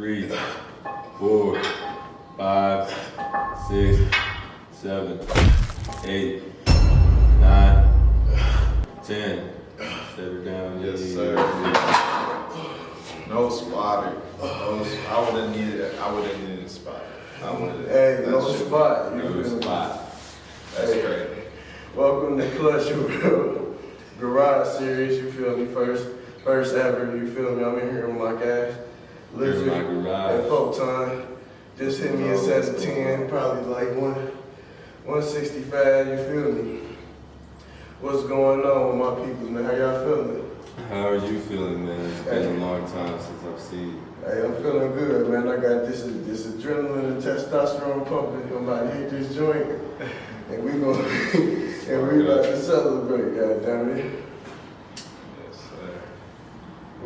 3, 4, 5, 6, 7, 8, 9, 10. Set her down. Yes, sir. No spotter. I would have needed a spot. Hey, no spot. No spot. That's crazy. Welcome to Clutch Garage Series. You feel me? First ever. You feel me? I'm in here with my guys, Lyzrd and PHOT0N. Just hit me a set of 10, probably like 165. You feel me? What's going on with my people, man? How y'all feeling? How are you feeling, man? It's been a long time since I've seen you. Hey, I'm feeling good, man. I got this adrenaline and testosterone pumping. I'm about to hit this joint, and we about to celebrate. Goddamn it! Yes, sir.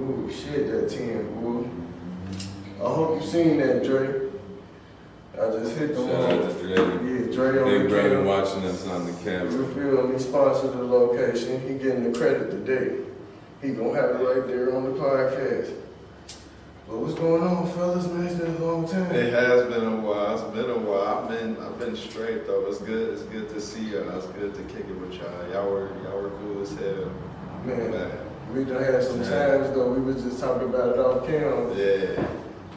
Ooh, shit, that 10, boy. I hope you seen that, Dre. I just hit the Shout out to Dre. Yeah, Dre on Big the brother camera. watching us on the camera. You feel me? Sponsored the location. He getting the credit today. He gonna have it right there on the podcast. But what's going on, fellas, man? It's been a long time. It has been a while. It's been a while. I've been straight though. It's good. It's good to see y'all. It's good to kick it with y'all. Y'all were cool as hell. Man, we done had some times though. We was just talking about it off camera. Yeah.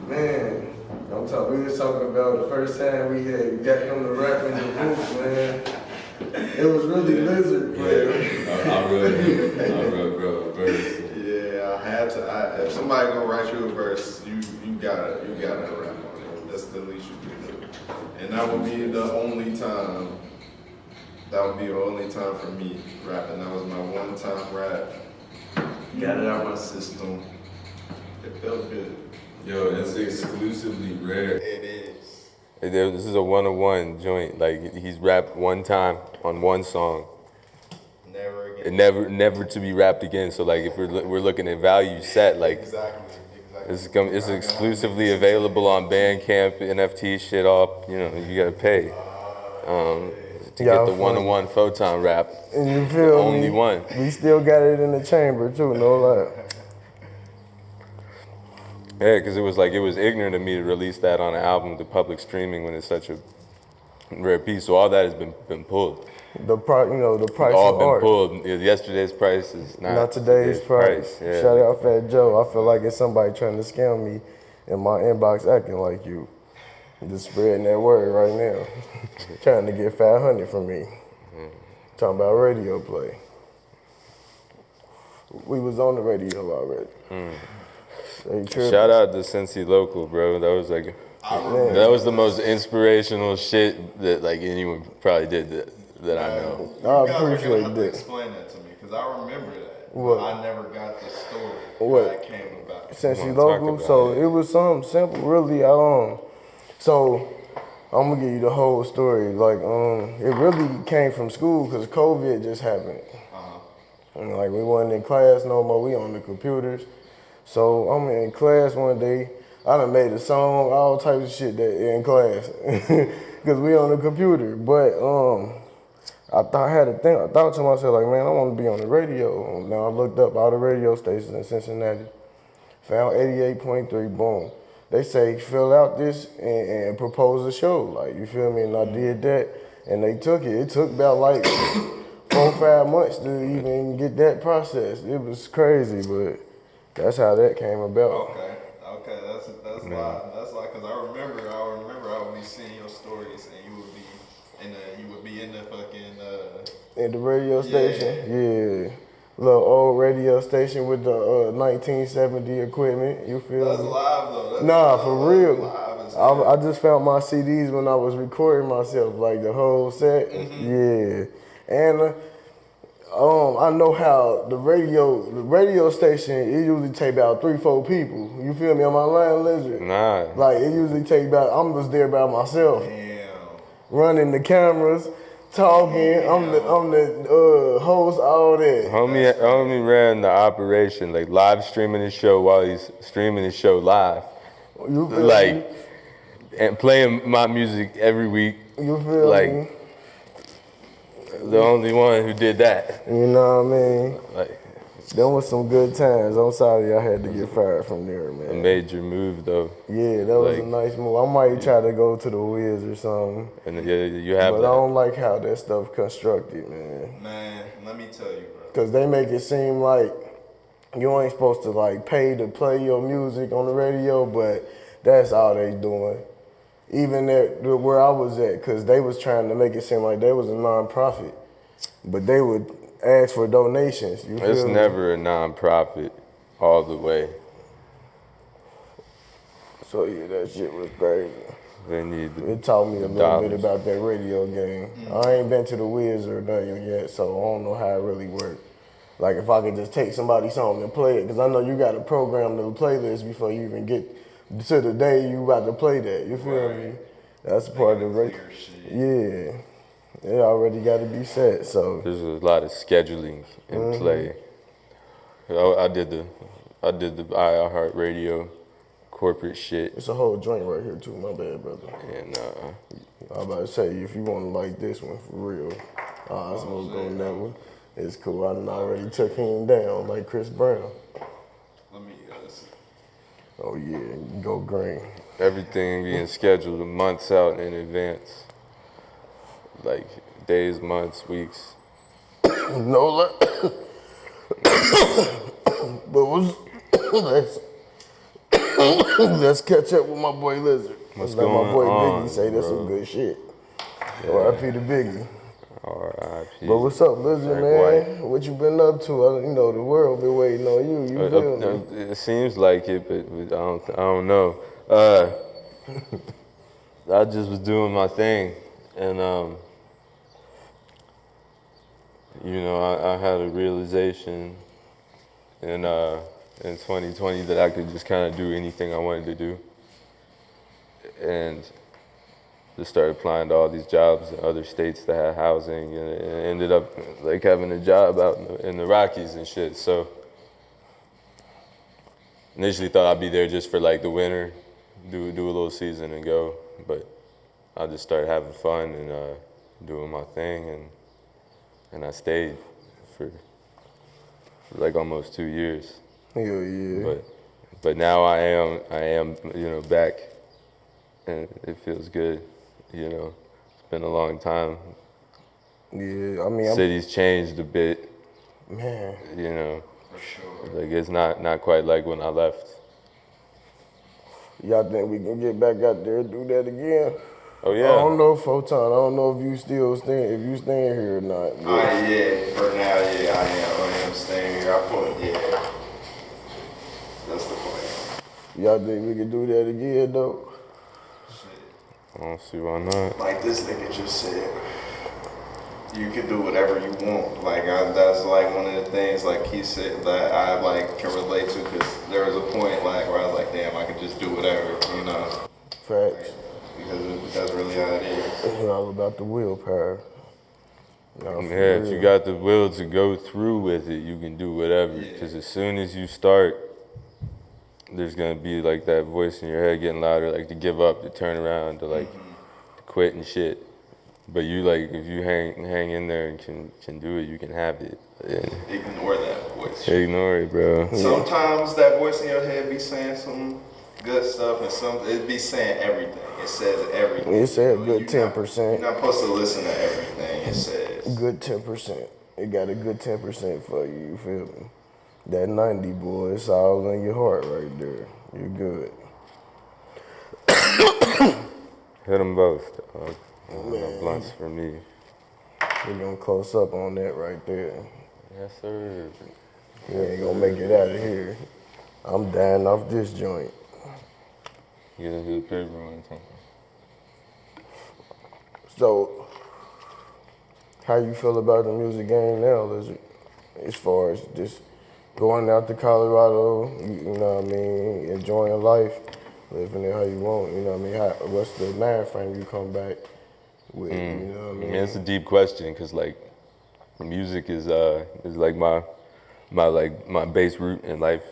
Man, we was talking about the first time we got him to rap in the booth, man. It was really Lyzrd, Yeah, I wrote a verse. Yeah, I had to. If somebody gonna write you a verse, you gotta rap on it. That's the least you can do. And that would be the only time. That would be the only time for me rapping. That was my one-time rap. Got it out of my system. It felt good. Yo, it's exclusively rare. It is. This is a one-on-one joint. Like, he's rapped one time on one song. Never again. And never to be rapped again. So, like, if we're looking at value set, like, Exactly. it's exclusively available on Bandcamp, NFT shit, all, you know, you gotta pay. To get the one-on-one PHOT0N rap. And you The feel only me? one. We still got it in the chamber too, no lie. Yeah, because it was ignorant of me to release that on an album to public streaming when it's such a rare piece. So all that has been pulled. The price All of been art. pulled. Yesterday's price is Not today's price. Yeah. Shout out Fat Joe. I feel like it's somebody trying to scam me in my inbox acting like you. Just spreading that word right now. Trying to get 500 from me. Talking about radio play. We was on the radio already. Shout out to Cincy Local, bro. That was like, that was the most inspirational shit that like anyone probably did that I know. I appreciate to that. explain that to me because I remember that. What? I never got the story. What? How it came about. Since you Wanna talk local, about so it. it was something simple, really. So I'm gonna give you the whole story. Like, it really came from school because COVID just happened. And like we wasn't in class no more. We on the computers. So I'm in class one day. I done made a song, all types of shit that in class, because we on the computer. But I thought to myself like, man, I want to be on the radio. Now I looked up all the radio stations in Cincinnati, found 88.3. Boom. They say fill out this and propose a show. Like, you feel me? And I did that, and they took it. It took about like 4-5 months to even get that process. It was crazy, but that's how that came about. Okay, that's live. That's like, cause I remember I would be seeing your stories and you would be in the fucking In the radio station, yeah. Little old radio station with the 1970 equipment. You feel That's me? live though. That's Nah, live. for real. Live as hell. I just found my CDs when I was recording myself, like the whole set. Yeah, and I know how the radio station, it usually take about 3-4 people. You feel me? Am I lying, Lyzrd? Nah. Like, it usually take about, I'm just there by myself, Damn. running the cameras, talking. I'm the host, all that. Homie ran the operation, like live streaming his show while he's streaming his show live. You feel Like, me? and playing my music every week. You feel like, me? The only one who did that. You know what I mean? Like, Them was some good times. I'm sorry I had to get fired from there, man. A major move though. Yeah, that was a Like, nice move. I might try to go to the Wiz or something. And yeah, you have But that. I don't like how that stuff constructed, man. Man, let me tell you, bro. Because they make it seem like you ain't supposed to like pay to play your music on the radio, but that's all they doing. Even at where I was at, because they was trying to make it seem like they was a non-profit. But they would ask for donations. You It's feel me? never a non-profit all the way. So yeah, that shit was crazy. They need the It taught me a little dollars. bit about that radio game. I ain't been to the Wiz or nothing yet, so I don't know how it really works. Like if I could just take somebody's song and play it, because I know you got to program the playlist before you even get to the day you about to play that. You feel me? That's part of the radio. Yeah, it already got to be set. So There's a lot of scheduling in play. I did the iHeartRadio corporate shit, it's a whole joint right here too. My bad, brother. and I was about to say, if you want to like this one for real, I smoke on that one. It's cool. I done already took him down like Chris Brown. Let me see. Oh yeah, go green. everything being scheduled months out in advance, like days, months, weeks. No lie. But let's catch up with my boy Lyzrd. What's Let my boy going Biggie say on, that's bro? some good shit. R.I.P. to Biggie. R.I.P. But what's up, Lyzrd, Frank man? What you been up to? You know, the world been waiting on you. You feel me? It seems like it, but I don't know. I just was doing my thing, and I had a realization in 2020 that I could just kind of do anything I wanted to do, and just started applying to all these jobs in other states that had housing, and ended up like having a job out in the Rockies and shit. So initially thought I'd be there just for like the winter, do a little season and go, but I just started having fun and doing my thing, and I stayed for like almost 2 years. Hell yeah. But now I am back, and it feels good. It's been a long time. Yeah, I mean, City's changed a bit. man. For sure. Like it's not quite like when I left. Y'all think we can get back out there and do that again? Oh I yeah. don't know, PHOT0N. I don't know if you still staying, here or not. Yeah, for now, yeah, I am staying here. That's the plan. Y'all think we can do that again, though? I don't see why not. Like this nigga just said, you can do whatever you want. Like that's like one of the things like he said that I like can relate to, because there was a point like where I was like, damn, I could just do whatever, Facts. because that's really how it is. It's all about the willpower. No, for Yeah, if real. you got the will to go through with it, you can do whatever. Because as soon as you start, there's gonna be like that voice in your head getting louder, like to give up, to turn around, to like to quit and shit. But you like, if you hang in there and can do it, you can have it. And Ignore that voice. ignore it, bro. Sometimes that voice in your head be saying some good stuff, and it be saying everything. It says everything. It said good You're 10%. not supposed to listen to everything it says. Good 10%. It got a good 10% for you, you feel me? That 90, boy, it's all in your heart right there. You're good. Hit them both, dog. No blunts for me. We're gonna close up on that right there. Yes, sir. We ain't gonna make it out of here. I'm dying off this joint. Get into the paper one time. So, how you feel about the music game now, Lyzrd? As far as just going out to Colorado, you know what I mean, enjoying life, living it how you want, you know what I mean? What's the mind frame you come back with, you know what I mean? It's a deep question, because like music is like my base root in life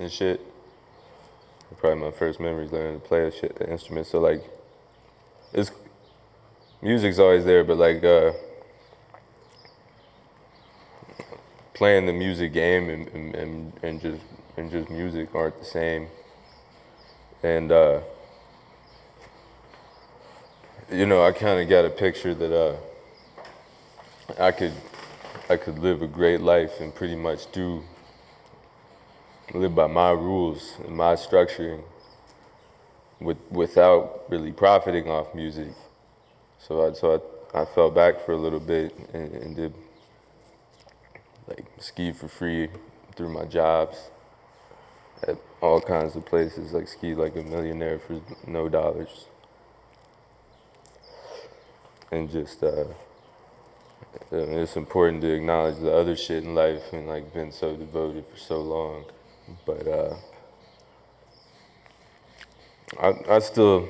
and shit. Probably my first memories learning to play an instrument. So like, music's always there, but like playing the music game and just music aren't the same. And you know, I kind of got a picture that I could live a great life and pretty much live by my rules and my structuring without really profiting off music. So I fell back for a little bit and did like ski for free through my jobs at all kinds of places, like ski like a millionaire for no dollars. And just it's important to acknowledge the other shit in life and like been so devoted for so long. But I still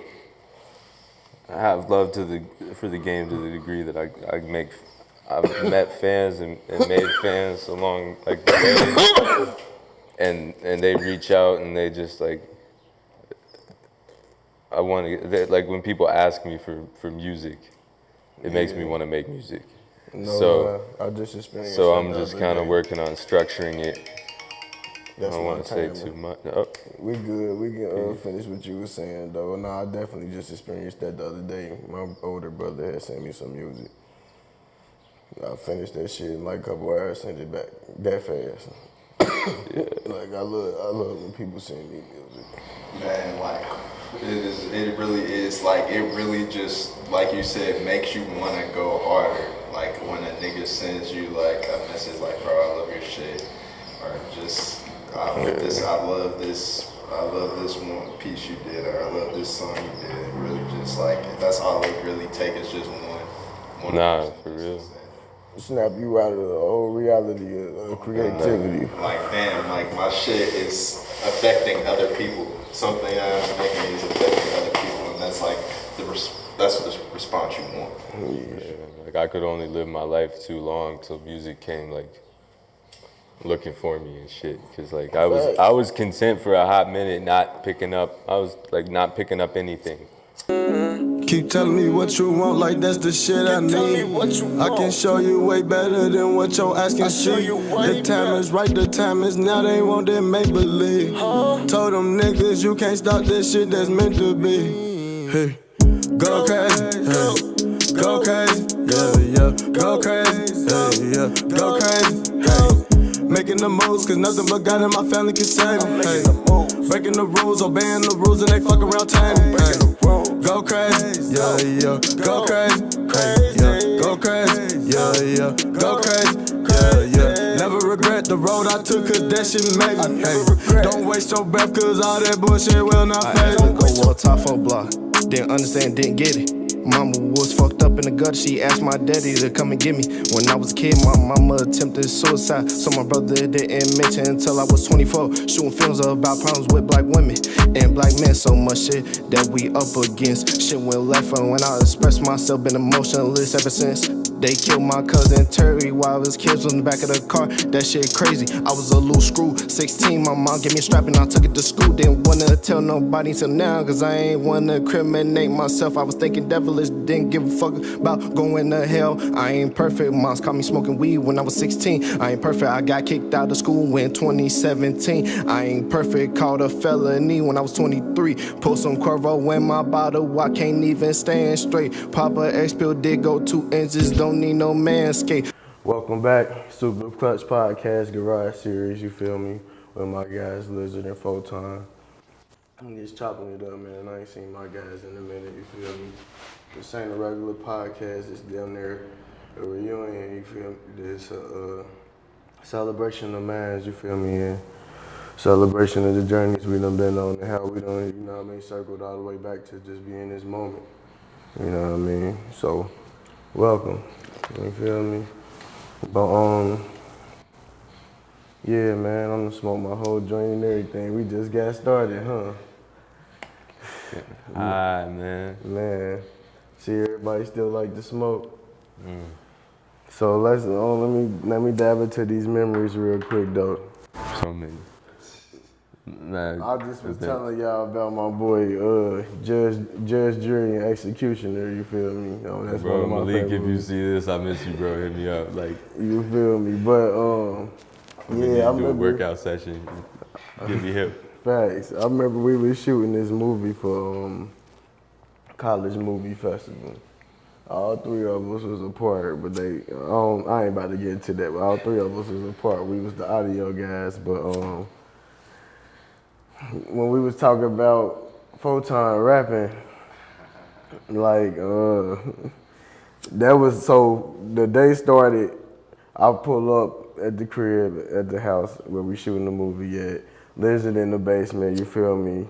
have love for the game to the degree that I've met fans and made fans along like the way, and they reach out and they just like like when people ask me for music, it makes me want to make music. No, I just experienced. So I'm just kind of working on structuring it. I don't want to say too much. Oh. We good. We can finish what you were saying, though. No, I definitely just experienced that the other day. My older brother had sent me some music. I finished that shit in like a couple hours, sent it back that fast. Yeah. Like I love when people send me music. Man, like it really is like it really just like you said makes you want to go harder. Like when a nigga sends you like a message like, bro, I love your shit, or just I love this one piece you did, or I love this song you did. It really just like that's all it really takes is just one. Nah, for real. Snap you out of the whole reality of creativity. Like damn, like my shit is affecting other people. Something I'm making is affecting other people, and that's like that's the response you want. Yeah, like I could only live my life too long till music came like looking for me and shit. Cause like I was content for a hot minute not picking up anything. Keep telling me what you want, like that's the shit I need. I can show you way better than what you're asking see. The time is right, the time is now, they want that make believe. Told them niggas you can't stop this shit that's meant to be. Hey, go crazy, hey, go crazy, yeah, go crazy, hey, yeah, go crazy, hey. Making the moves, cause nothing but God and my family can save me, hey. Breaking the rules, obeying the rules, and they fuck around timing, hey. Go crazy, yeah, go crazy, yeah, go crazy, yeah, go crazy, yeah. Never regret the road I took, cause that shit made me, hey. Don't waste your breath, cause all that bullshit will not fade. Go up top for block, didn't understand, didn't get it. Mama was fucked up in the gutter, she asked my daddy to come and get me. When I was a kid, my mama attempted suicide, so my brother didn't mention until I was 24. Shooting films about problems with black women and black men. So much shit that we up against. Shit went left and when I expressed myself, been emotionless ever since. They killed my cousin Terry while his kids was in the back of the car. That shit crazy. I was a little screw. 16, my mom gave me a strap and I took it to school. Didn't wanna tell nobody till now, cause I ain't wanna incriminate myself. I was thinking devilish, didn't give a fuck about going to hell. I ain't perfect. Moms caught me smoking weed when I was 16. I ain't perfect. I got kicked out of school in 2017. I ain't perfect. Caught a felony when I was 23. Pulled some Cuervo in my bottle. I can't even stand straight. Papa X pill did go 2 inches. Don't need no manscape. Welcome back, Super Clutch Podcast Garage Series, you feel me? With my guys, Lyzrd and PHOT0N. I'm just chopping it up, man. I ain't seen my guys in a minute, you feel me? This ain't a regular podcast, it's down there a reunion, you feel me? This a celebration of minds, you feel me? And celebration of the journeys we done been on and how we done, you know what I mean, circled all the way back to just be in this moment. You know what I mean? So, welcome. You feel me? But yeah, man, I'm gonna smoke my whole joint and everything. We just got started, huh? Hi, man. Man, see everybody still like to smoke. So let me dive into these memories real quick though. So many. Man, I just was the- telling y'all about my boy, Judge, Jury, and Executioner. You feel me? That's bro, one of my Malik, favorite if you movies. see this, I miss you, bro. Hit me up. Like, You feel me? But we need yeah, I to do a remember. workout session. Give me hip. Facts. I remember we was shooting this movie for college movie festival. All three of us was a part, but I ain't about to get into that. But all three of us was a part. We was the audio guys, but when we was talking about PHOT0N rapping, like that was so the day started. I pull up at the crib at the house where we shooting the movie at. Lyzrd in the basement, you feel me?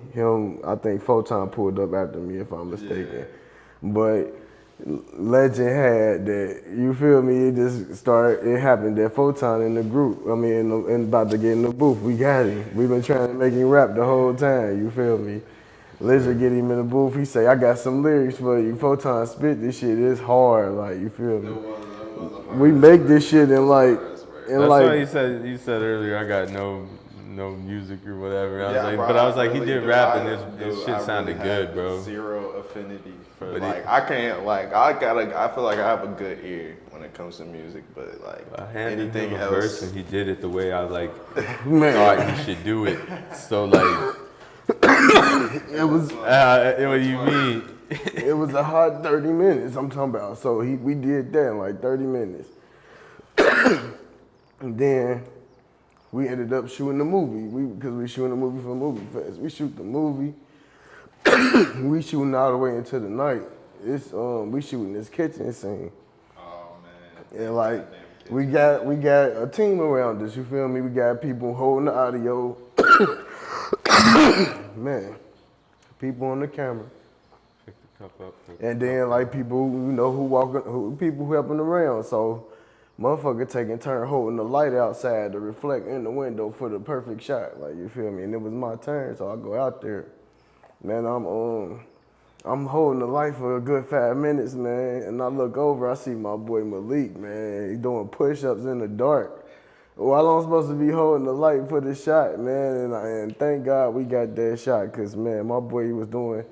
I think PHOT0N pulled up after me if I'm mistaken. But legend had that, you feel me? It happened that PHOT0N in the group. I mean, about to get in the booth. We got him. We've been trying to make him rap the whole time, you feel me? Lyzrd get him in the booth. He say, I got some lyrics for you. PHOT0N spit this shit. It's hard, like, you feel me? We make this shit in like, That's why you said earlier I got no music or whatever. I was like, he did rap and this shit sounded good, bro. Zero affinity for But I can't I feel like I have a good ear when it comes to music, but like I handed anything him a else. verse and he did it the way I thought he should do it. So like, it was what do you mean? it was a hot 30 minutes I'm talking about. So we did that in like 30 minutes. And then we ended up shooting the movie. Because we shooting the movie for Movie Fest. We shoot the movie. We shooting all the way into the night. We shooting this kitchen scene. Oh man. And like we got a team around us, you feel me? We got people holding the audio. Man, people on the camera. Pick the cup up. And then like people, people who helping around. So motherfucker taking turn holding the light outside to reflect in the window for the perfect shot. Like, you feel me? And it was my turn, so I go out there. Man, I'm holding the light for a good 5 minutes, man. And I look over, I see my boy Malik, man. He doing push-ups in the dark. While I'm supposed to be holding the light for the shot, man. And thank God we got that shot, cause man, my boy, he was doing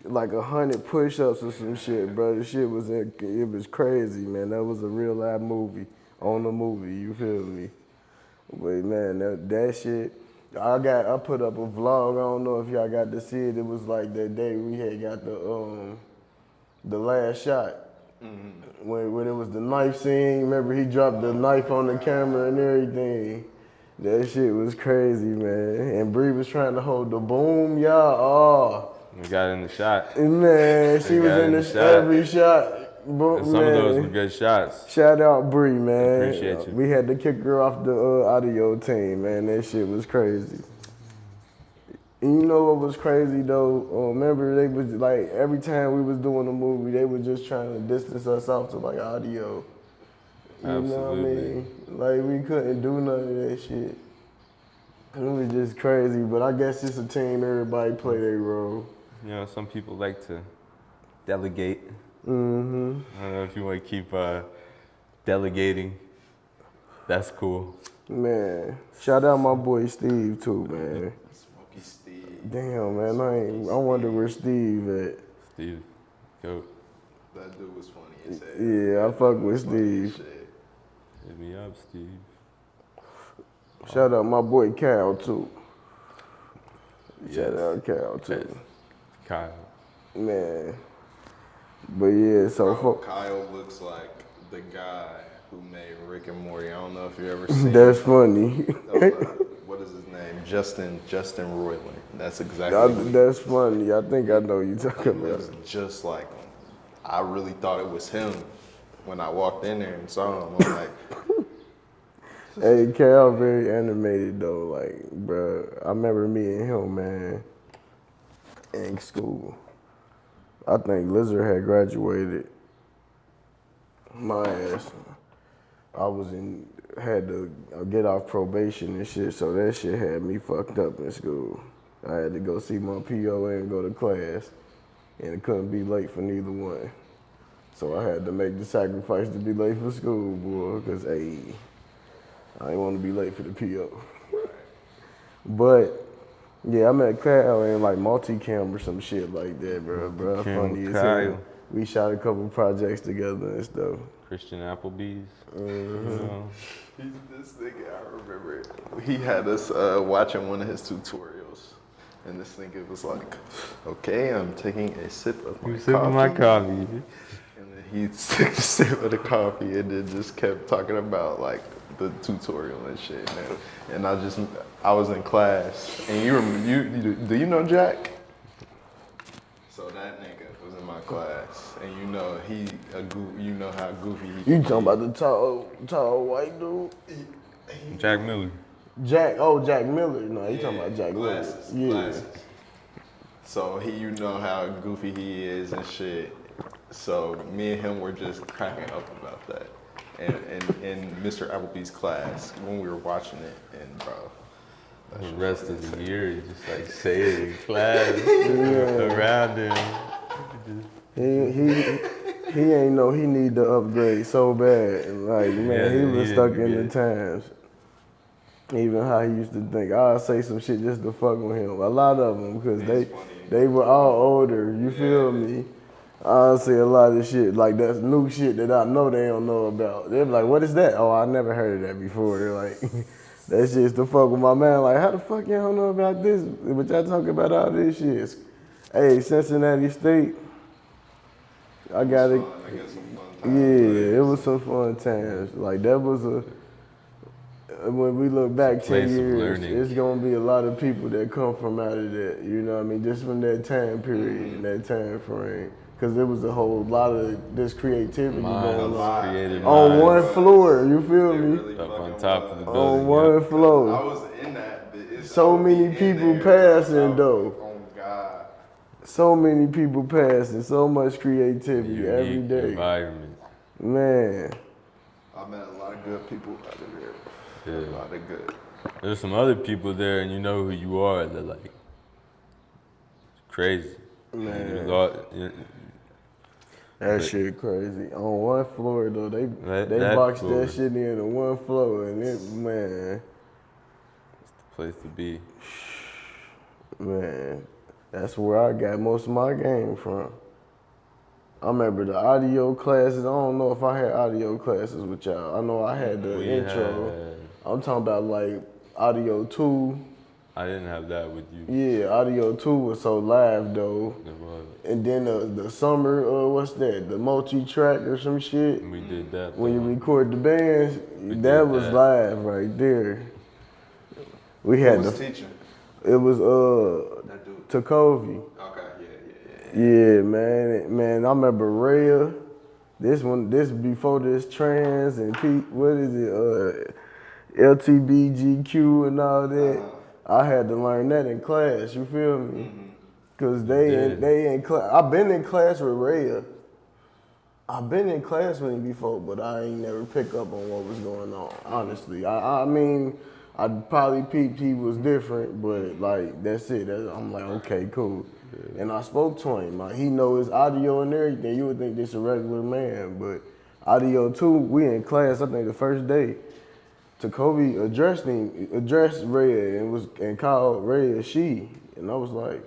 like 100 push-ups or some shit, bro. The shit it was crazy, man. That was a real live movie on the movie, you feel me? But man, that shit, I put up a vlog. I don't know if y'all got to see it. It was like that day we had got the last shot. Mm-hmm. When it was the knife scene. Remember he dropped the knife on the camera and everything. That shit was crazy, man. And Bree was trying to hold the boom, y'all. We got in the shot. Man, she was in every shot. And some of those were good shots. Shout out Bree, man. Appreciate you. We had to kick her off the audio team, man. That shit was crazy. And you know what was crazy though? Remember they was like every time we was doing a movie, they were just trying to distance us off to like audio. You Absolutely. know what I mean? Like we couldn't do none of that shit. It was just crazy, but I guess it's a team. Everybody play their role. You know, some people like to delegate. Mm-hmm. I don't know if you want to keep delegating. That's cool. Man, shout out my boy Steve too, man. Smokey Steve. Damn, man, I wonder where Steve at. Steve, go. That dude was funny as hell. Yeah, I fuck with Steve. Hit me up, Steve. Shout out my boy Cal too. Shout out Cal too. Kyle. Man. But yeah, so Kyle looks like the guy who made Rick and Morty. I don't know if you ever seen that's funny. what is his name? Justin Roiland. That's exactly That's funny. I think I know you talking He about. looks just like him. I really thought it was him when I walked in there and saw him. I'm like, Hey, Cal very animated though. Like, bruh, I remember me and him, man, in school. I think Lyzrd had graduated. My ass. I had to get off probation and shit, so that shit had me fucked up in school. I had to go see my PHOT0N and go to class, and it couldn't be late for neither one. So I had to make the sacrifice to be late for school, boy, because, hey, I didn't want to be late for the PO. But Yeah, I met Kyle in like multicam or some shit like that, bro. Bro, funny as hell. We shot a couple projects together and stuff. Christian Applebee's. This nigga, I remember it. He had us watching one of his tutorials. And this nigga was like, okay, I'm taking a sip of my coffee. And then he took a sip of the coffee and then just kept talking about like the tutorial and shit, man. And I was in class. And do you know Jack? So that nigga was in my class. And you know you know how goofy he You talking about the tall white dude? Jack Miller. Jack Miller. No, you talking about Jack Miller. Yeah. Glasses. So you know how goofy he is and shit. So me and him were just cracking up about that. And in Mr. Applebee's class when we were watching it, and bro. The rest of the year, you just like say it in class around him. He ain't know he need to upgrade so bad. Like, man, he was stuck in the times. Even how he used to think, I'll say some shit just to fuck with him. A lot of them, because they were all older, you feel me? I'll say a lot of shit, like that's new shit that I know they don't know about. They're like, what is that? Oh, I never heard of that before. They're like, that shit's to fuck with my man. Like, how the fuck y'all don't know about this? But y'all talking about all this shit. Hey, Cincinnati State, I got it. Yeah, it was some fun times. Like, that was when we look back 10 years, it's gonna be a lot of people that come from out of that, you know what I mean? Just from that time period, that time frame. Cause there was a whole lot of this creativity going on one floor, you feel me? Up on top of the building. On one floor. I was in that. So many people passing though. Oh God. So many people passing, so much creativity every day. Environment. Man. I met a lot of good people out of there. Yeah. A lot of good. There's some other people there, and you know who you are. They're like crazy. Man. That shit crazy. On one floor though, they boxed that shit in one floor, and it, man. It's the place to be. Man, that's where I got most of my game from. I remember the audio classes. I don't know if I had audio classes with y'all. I know I had the intro. I'm talking about like audio 2. I didn't have that with you. Yeah, audio 2 was so live though. It was. And then the summer, what's that? The multi-track or some shit. We did that. When you record the bands, that was live right there. We had Who was teaching? It was That dude. Takovi. Okay, Yeah, man. I remember Rhea. This before this trans and Pete. What is it? LTBGQ and all that. I had to learn that in class. You feel me? Cause they in class. I've been in class with Rhea. I've been in class with him before, but I ain't never pick up on what was going on. Honestly, I mean, I probably peeped he was different, but like that's it. I'm like, okay, cool. Yeah. And I spoke to him. Like he know his audio and everything. You would think this a regular man, but audio too. We in class. I think the first day. Takovi addressed Rhea and called Rhea she, and I was like,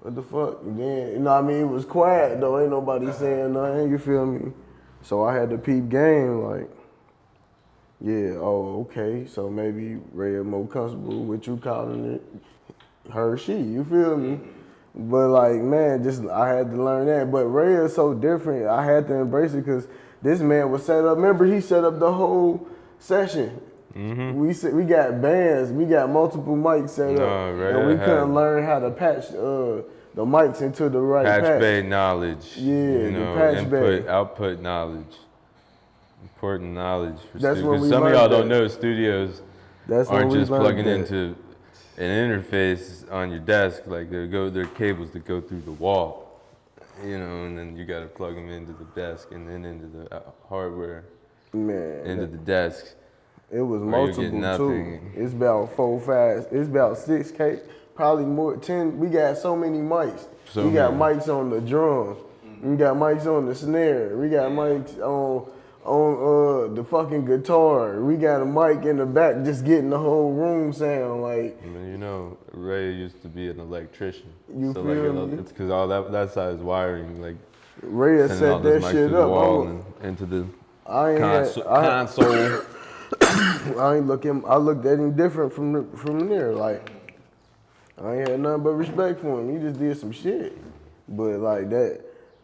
what the fuck? And then, you know what I mean? It was quiet though, ain't nobody saying nothing, you feel me? So I had to peep game, like, yeah, oh, okay, so maybe Rhea more comfortable with you calling it her she, you feel me? But like, man, I had to learn that. But Rhea is so different, I had to embrace it because this man was set up, remember he set up the whole session. We got bands, we got multiple mics set up, and we couldn't learn how to patch the mics into the right patch. Bay knowledge. Yeah, you know, the patch input, bay. output knowledge. Important knowledge for That's studios. when Some we of y'all learned don't that. know studios That's aren't when we just learned plugging that. into an interface on your desk. Like there are cables that go through the wall, you know, and then you got to plug them into the desk and then into the hardware, into the desk. It was multiple too. It's about 4, 5. It's about 6K, probably more. 10. We got so many mics. We got mics on the drums. We got mics on the snare. We got mics on the fucking guitar. We got a mic in the back just getting the whole room sound like. I mean, you know, Ray used to be an electrician. You so feel like, me? it's because all that side is wiring, like Ray had sending all set this that mic shit through the up. wall and into the I ain't console. I ain't looking. I looked at him different from there. Like I ain't had nothing but respect for him. He just did some shit, but like that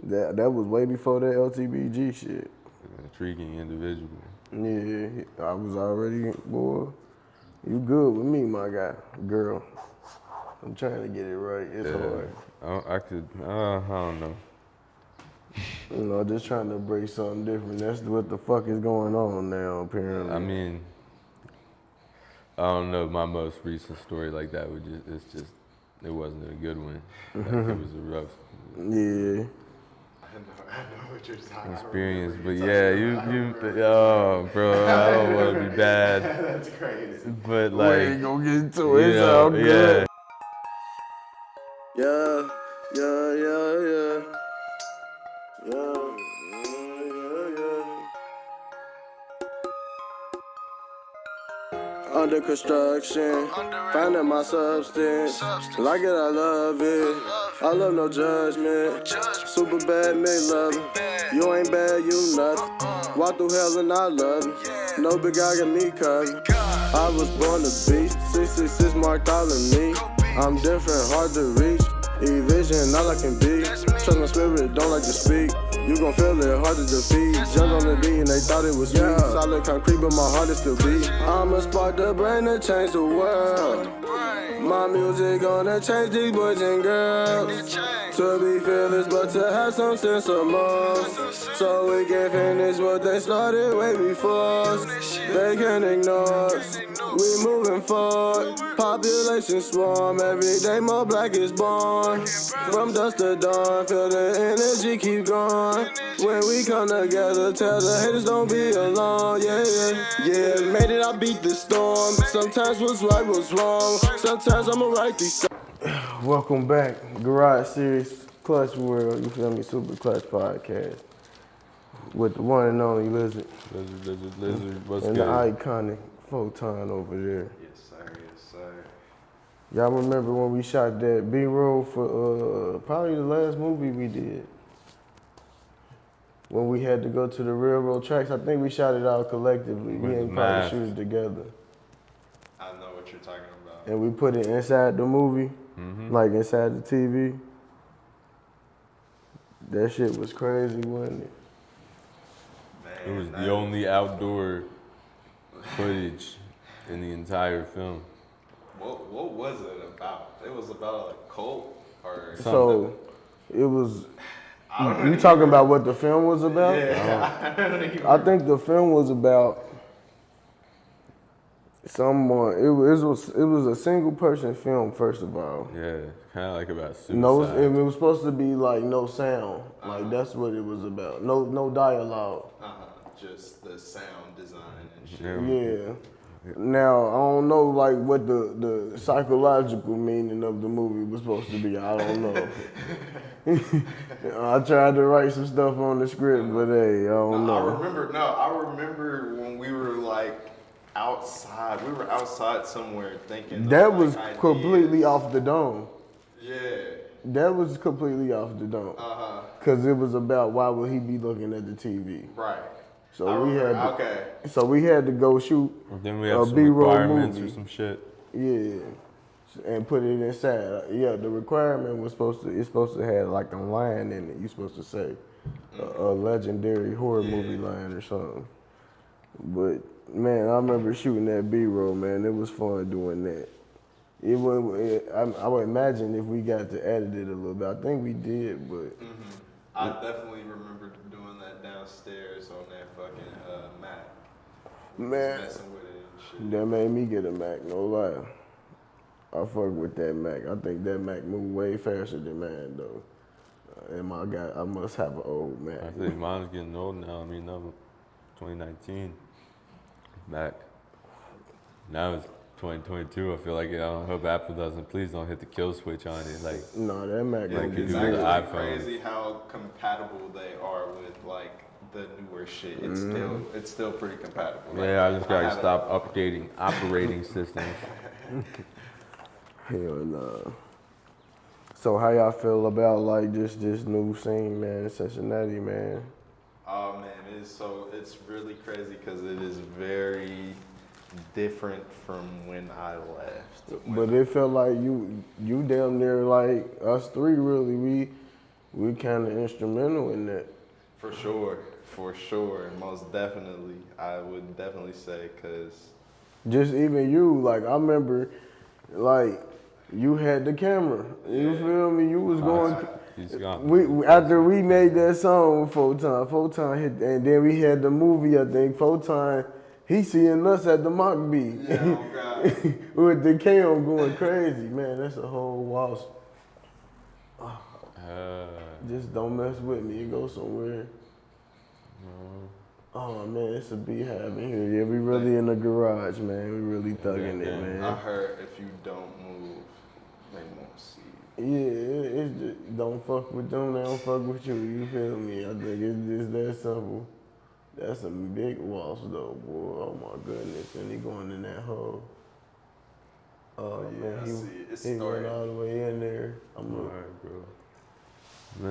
was way before that LTBG shit. Intriguing individual. Yeah, I was already, boy. You good with me, my guy, girl. I'm trying to get it right. It's hard. I don't know. You know, just trying to break something different. That's what the fuck is going on now, apparently. I mean, I don't know. My most recent story like that it wasn't a good one. Like, it was a rough Yeah. I know what you're talking about. experience, but yeah, oh, bro, I don't want to be bad. That's crazy. But We like, ain't gonna get into you it. It's know, all good. Yeah, yeah, yeah, yeah. Under construction, finding my substance. Like it, I love it. I love no judgment. Super bad, make love it. You ain't bad, you nothing. Walk through hell and I love it. No big guy got me covered. I was born to beast. 666 marked all of me. I'm different, hard to reach. E-vision, all I can be. Trust my spirit, don't like to speak. You gon' feel it, hard to defeat. Jumped on the beat and they thought it was sweet. Solid concrete, but my heart is still beat. I'ma spark the brain to change the world. My music gonna change these boys and girls. To be fearless, but to have some sense of most. So we can finish what they started way before us. They can't ignore us. We moving forward. Population swarm. Every day more black is born. From dusk to dawn, feel the energy keep going. When we come together, tell the haters don't be alone. Yeah, made it, I beat the storm. Sometimes what's right was wrong. Sometimes I'ma write these songs. Welcome back, Garage Series, Clutch World. You feel me? Super Clutch Podcast with the one and only Lyzrd Lyzrd, what's and good? the iconic PHOT0N over there. Yes, sir. Yes, sir. Y'all remember when we shot that B-roll for probably the last movie we did? When we had to go to the railroad tracks, I think we shot it out collectively. We ain't probably shoot it together. I know what you're talking about. And we put it inside the movie, like inside the TV. That shit was crazy, wasn't it? Man, It was the only outdoor footage in the entire film. What was it about? It was about a cult or So, it was. You talking about what the film was about? Yeah. I think the film was about someone. It was a single person film, first of all. Yeah, kind of like about suicide. No, it was supposed to be like no sound. Like that's what it was about. No dialogue. Just the sound design and shit. Yeah. Now I don't know like what the psychological meaning of the movie was supposed to be. I don't know. I tried to write some stuff on the script, but hey, I don't know. I remember when we were like outside. We were outside somewhere thinking That of, was like, completely ideas. off the dome. Yeah. That was completely off the dome. Cause it was about why would he be looking at the TV? Right. So we had to go shoot Then we have a some B-roll requirements movie. or some shit. Yeah, and put it inside. Yeah, the requirement was supposed to have like a line in it. You supposed to say a legendary horror movie line or something. But man, I remember shooting that B-roll. Man, it was fun doing that. I would imagine if we got to edit it a little bit. I think we did, but I definitely remember doing that downstairs on that fucking Mac. man, Messing with it and shit. that made me get a Mac. No lie. I fuck with that Mac. I think that Mac moved way faster than mine though. And I must have an old Mac. I think mine's getting old now. I mean, that was 2019. Back. Now it's 2022. I feel like I hope Apple doesn't. Please don't hit the kill switch on it. Like, No, that Mac Yeah, gonna it be could It's do with good. the actually iPhone. crazy how compatible they are with like the newer shit, it's still pretty compatible. Like, Yeah, I just gotta had stop updating operating systems. Hell no. So how y'all feel about like just this new scene, man, in Cincinnati, man? Oh man, it's really crazy because it is very different from when I left. But it felt like you damn near like us three really, we kind of instrumental in that. For sure, most definitely. I would definitely say because Just even you, like I remember, like you had the camera. You feel me? You was going. He's gone. We after we made that song with PHOT0N hit, and then we had the movie. I think PHOT0N, he seeing us at the mock beat. yeah, oh God. With the cam going crazy, man. That's a whole waltz. Just don't mess with me. It goes somewhere. Oh man, it's a beehive in here. Yeah, we really in the garage, man. We really thugging it, man. I heard if you don't move, they won't see you. Yeah, it's just, don't fuck with them, they don't fuck with you. You feel me? I think it's just that simple. That's a big waltz though, boy. Oh my goodness, and he going in that hole. Oh yeah, man, I see it. It's he went starting. all the way in there. I'm All like, right, bro. Wait,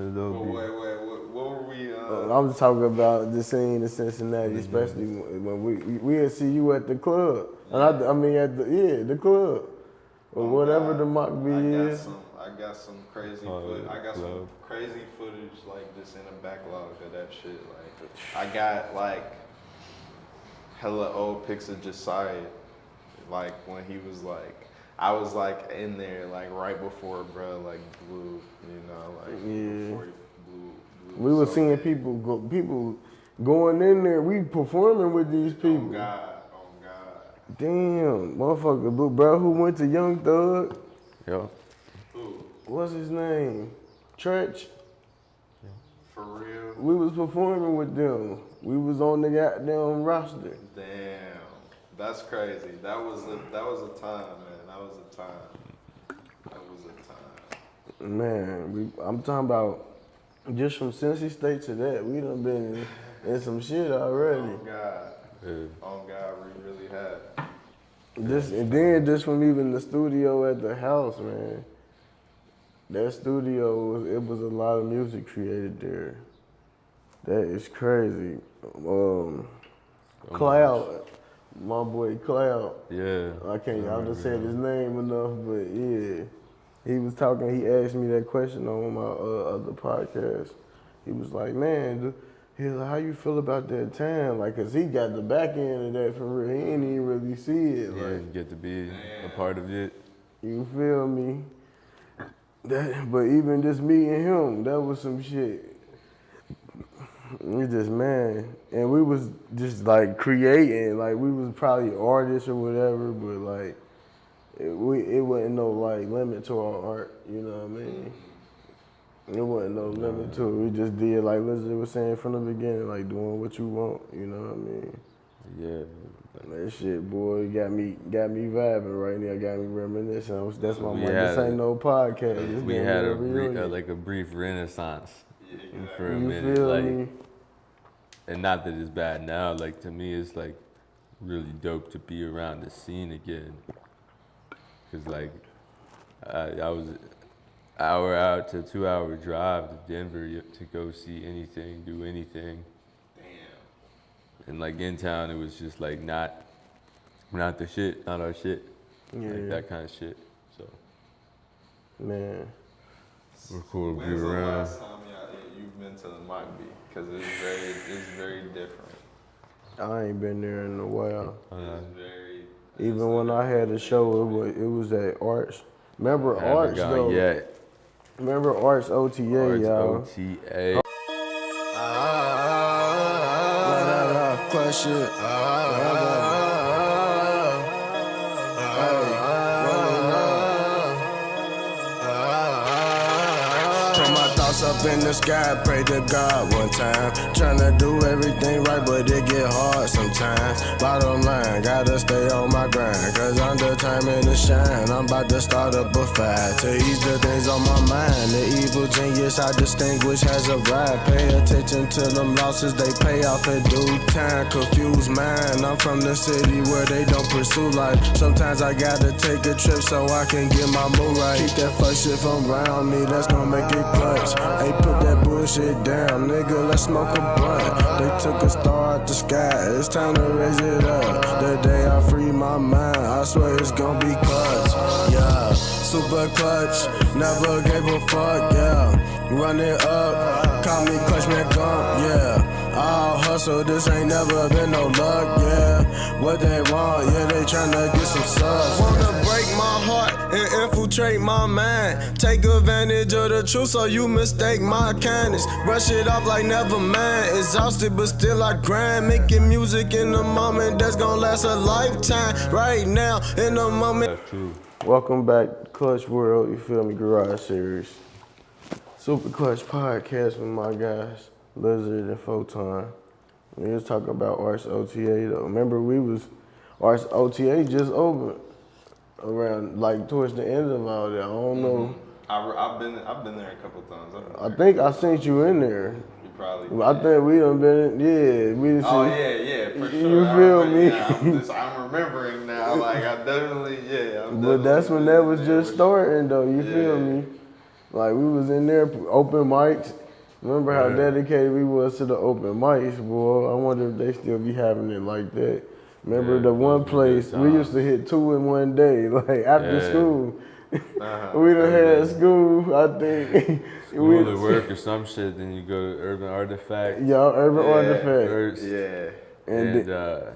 what were we? I was talking about the scene in Cincinnati, especially when we had see you at the club. And I mean at the club. Or whatever the mock beat is. I got some crazy I got some crazy footage like just in a backlog of that shit. Like I got like hella old pics of Josiah. Like when he was like I was like in there like right before bro like blew, you know, like before he blew We were so seeing big. people going in there. We performing with these people. Oh God. Damn, motherfucker, bro, who went to Young Thug? Yo. Who? What's his name? Trench. For real? We was performing with them. We was on the goddamn roster. Damn. That's crazy. That was a time, man. That was a time. Man, I'm talking about just from Cincy State to that. We done been in some shit already. Oh God. Yeah. Oh God, we really had. And then just from even the studio at the house, man. That studio, it was a lot of music created there. That is crazy. Cloud, my boy Cloud. Yeah. I just said his name enough, but yeah. He was talking, he asked me that question on my other podcast. He was like, man, he was like, how you feel about that time? Like, cause he got the back end of that for real. He didn't even really see it. Yeah, Like, get to be a part of it. you feel me? But even just meeting him, that was some shit. We just, man, and we was just like creating, like we was probably artists or whatever, but like it wasn't no like limit to our art, you know what I mean? It wasn't no limit to it. We just did like Lyzrd was saying from the beginning, like doing what you want, you know what I mean? Yeah. That shit, boy, got me vibing right now. Got me reminiscing. That's why I'm like, had this ain't no podcast. This We damn had near reunion. like a brief renaissance for a You minute. feel Like, me? and not that it's bad now. Like to me, it's like really dope to be around the scene again. Cause like I was an hour out to 2 hour drive to Denver to go see anything, do anything. And like in town, it was just like not the shit, not our shit, like that kind of shit. So Man. we're cool to be When's the around. last time you've been to the Mock Beat? Because it's very different. I ain't been there in a while. It's very. Even when I had a show, it was at Arts. Remember Arts Haven't though? gone yet. Remember Arts OTA, Arts y'all? OTA. Clutch shit. Put my thoughts up in the sky, pray to God one time. Tryna do everything right, but it get hard sometimes. Bottom line, gotta stay on my grind, cause I'm determined to shine. I'm about to start up a fight to ease the things on my mind. The evil genius I distinguish has arrived. Pay attention to them losses, they pay off in due time. Confused mind, I'm from the city where they don't pursue life. Sometimes I gotta take a trip so I can get my mood right. Keep that fuck shit from around me, that's gonna make it clutch. Hey, put that bullshit down, nigga, let's smoke a blunt. They took a star out the sky, it's time to raise it up. The day I free my mind, I swear it's gonna be clutch. Yeah, super clutch, never gave a fuck, yeah. Run it up, call me Clutch McGump, yeah. I'll hustle, this ain't never been no luck, yeah. What they want, yeah, they tryna get some subs. Wanna break my heart and infiltrate my mind. Take advantage of the truth so you mistake my kindness. Brush it off like never mind. Exhausted but still I grind. Making music in the moment that's gonna last a lifetime. Right now, in the moment. That's true. Welcome back to Clutch World, you feel me, Garage Series. Super Clutch Podcast with my guys, Lyzrd and PHOT0N. We was talking about Arts OTA though. Remember Arts OTA just opened around like towards the end of all that. I don't know. I've been there a couple times. I think I seen you in there. You probably. I think we done been, we done Oh seen. yeah, for sure. You feel me? I'm remembering now. Like I definitely, But that's when that was just starting though, you feel me? Like we was in there, open mics. Remember how dedicated we was to the open mics, boy. I wonder if they still be having it like that. Remember the one place, we used to hit 2 in one day, like after school. We done had school, I think. School to work or some shit, then you go to Urban Artifact. Yeah, Urban Artifact. Arts, And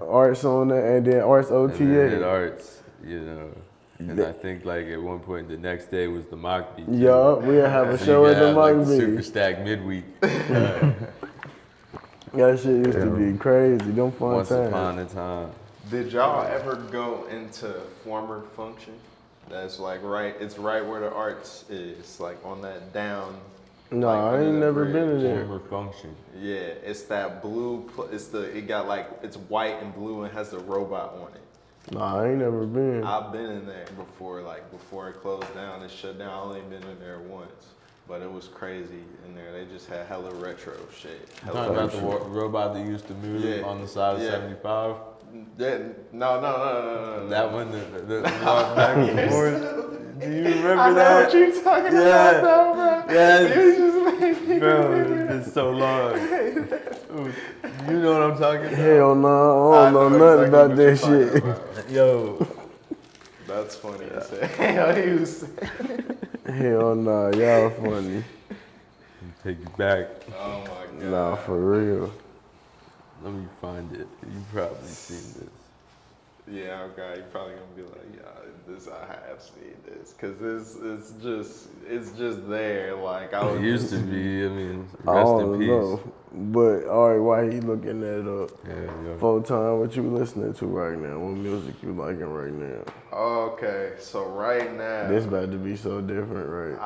Arts on that, and then Arts OTA. And then Arts, you know. And I think like at one point the next day was the mock beat. Yeah, we'll have a show at the mock beat. Super Stack midweek. That shit used to be crazy. Them fun Once times. upon a time. Did y'all ever go into former function? That's like it's right where the Arts is, like on that down. No, like, I ain't never been in there. Former function. Yeah, it's that blue. It got like it's white and blue and has the robot on it. No, I ain't never been. I've been in there before, like before it closed down, it shut down. I only been in there once, but it was crazy in there. They just had hella retro shit. Talking about the robot that used to move on the side of 75? Yeah, no. That one, the one back and forth. Do you remember I know that? what you're talking about, though, bro. Yeah. You just made me Bro, remember. it's been so long. You know what I'm talking about? Hell no, I don't know nothing about that shit. Yo. That's funny to say. Hell, he was. Hell no, y'all funny. Take you back. Oh my god. Nah, for real. Let me find it. You probably seen this. Yeah, okay. You're probably gonna be like, yeah, I have seen this, cause it's just there. Like I was. It used to be. I mean, I rest don't in peace. know. But alright, why he looking that up? Yeah. PHOT0N, what you listening to right now? What music you liking right now? Okay, so right now. This about to be so different, right?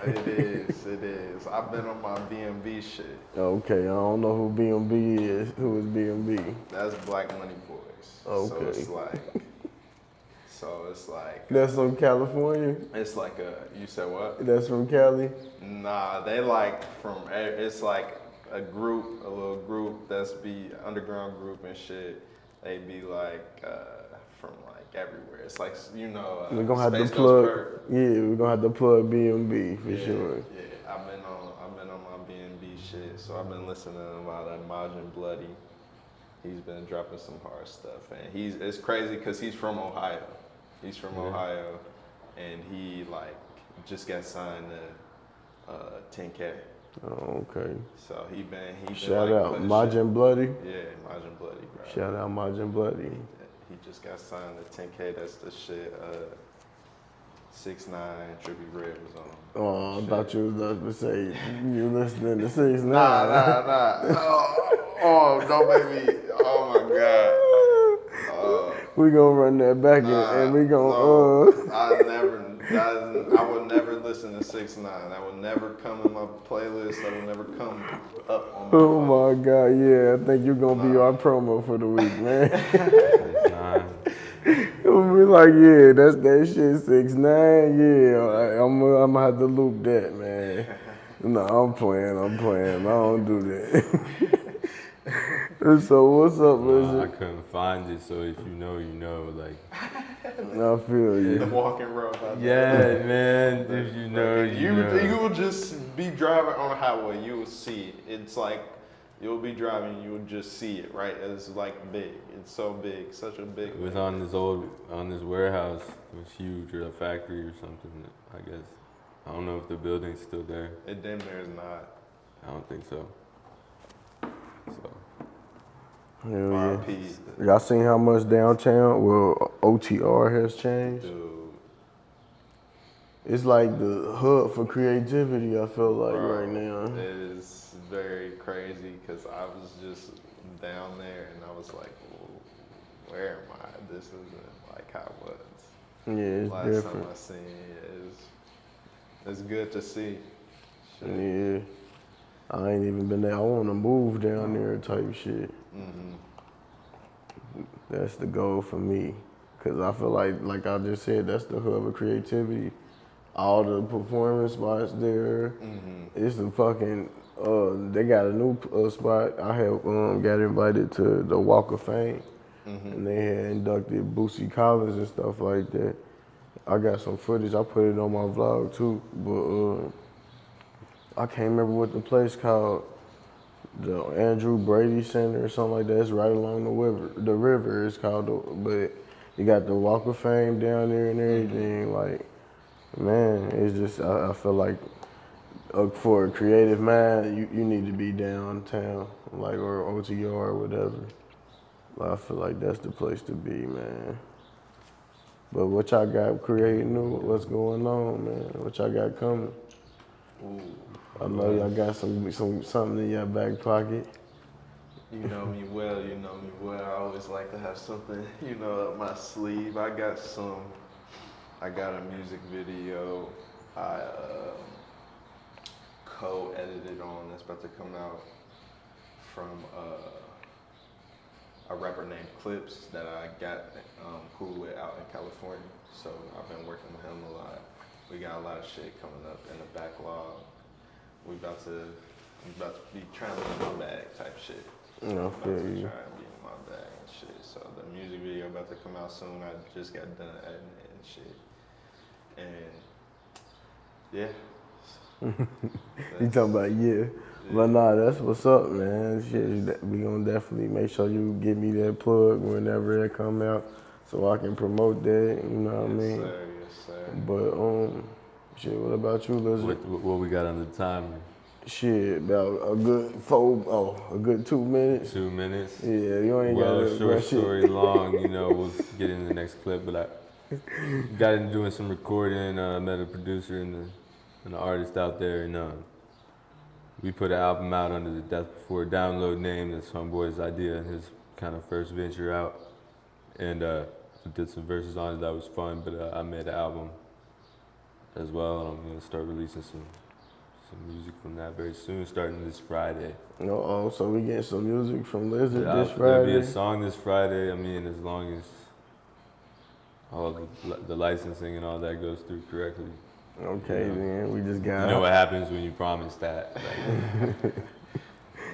It is. I've been on my BMB shit. Okay, I don't know who BMB is. Who is BMB? That's Black Money Boys. Okay. So it's like. That's from California? It's like you said what? That's from Cali? Nah, they like it's like a little group that's be underground group and shit. They be like from like everywhere. It's like we're gonna have Space to Ghost plug. Perk. Yeah, we're gonna have to plug BMB for sure. Yeah, I've been on my BNB shit. So I've been listening to a lot of Majin Bloody. He's been dropping some hard stuff, and it's crazy because he's from Ohio. He's from Ohio, and he like just got signed to 10K. Oh, okay. So he been Shout like, out Majin Bloody. Yeah, Majin Bloody, bro. Shout out Majin Bloody. He just got signed to 10K. That's the shit. 6ix9ine, Trippie Redd was on. Oh, I thought you was about to say you listening to 6ix9ine. Nah. Oh, don't make me. Oh my god. We gonna run that back and we gonna I would never listen to 6ix9ine. That would never come in my playlist. That would never come up on my Oh phone. my god, yeah, I think you're gonna be our promo for the week, man. It'll be like, yeah, that's that shit 6ix9ine. Yeah, I'm gonna have to loop that, man. No, I'm playing. I don't do that. So what's up, Lyzrd? I couldn't find it, so if you know, you know. Like, I feel you. The walking road. yeah, man. If you know, you know. You will just be driving on a highway. You will see it. It's like you'll be driving. You will just see it. Right? It's like big. It's so big. Such a big. It was on this warehouse. It was huge, or a factory or something. I guess. I don't know if the building's still there. It damn near is not. I don't think so. So. Hell yeah. RP. Y'all seen how much downtown, well, OTR has changed? Dude. It's like the hub for creativity, I feel like, Bro, right now. It is very crazy because I was just down there and I was like, where am I? This isn't like how it was. Yeah, it's Last different. time I seen it, it's good to see. Shit. Yeah. I ain't even been there. I want to move down there type shit. That's the goal for me. Because I feel like I just said, that's the hub of creativity. All the performance spots there. It's a fucking, they got a new spot. I had got invited to the Walk of Fame. And they had inducted Boosie Collins and stuff like that. I got some footage. I put it on my vlog too. But I can't remember what the place called. The Andrew Brady Center or something like that. It's right along the river. The river is called, but you got the Walk of Fame down there and everything. Like, man, it's just, I feel like for a creative mind, you need to be downtown, like, or OTR or whatever. I feel like that's the place to be, man. But what y'all got creating new? What's going on, man? What y'all got coming? Ooh. I know y'all got something in your back pocket. You know me well, you know me well. I always like to have something, up my sleeve. I got a music video I co-edited on that's about to come out from a rapper named Clips that I got cool with out in California. So I've been working with him a lot. We got a lot of shit coming up in the backlog. We about to be trying to be in my bag type shit. No, About to try and be in my bag and shit. So the music video about to come out soon. I just got done editing it and shit. And yeah. You talking about yeah. But nah, that's what's up, man. Shit, we gonna definitely make sure you give me that plug whenever it come out, so I can promote that. You know what I mean? Yes, sir. But shit, what about you, Lyzrd? What we got on the timer? Shit, about a good 2 minutes. 2 minutes. Yeah, you ain't Well, got short story long, we'll get in the next clip, but I got into doing some recording, met a producer and an artist out there, and we put an album out under the Death Before Download name. That's Homeboy's idea and his kind of first venture out, and we did some verses on it. That was fun, but I made an album as well, and I'm gonna start releasing some music from that very soon, starting this Friday. So we getting some music from Lyzrd this Friday? There'll be a song this Friday. I mean, as long as all the licensing and all that goes through correctly. Okay, then we just got. You know what happens when you promise that. Like,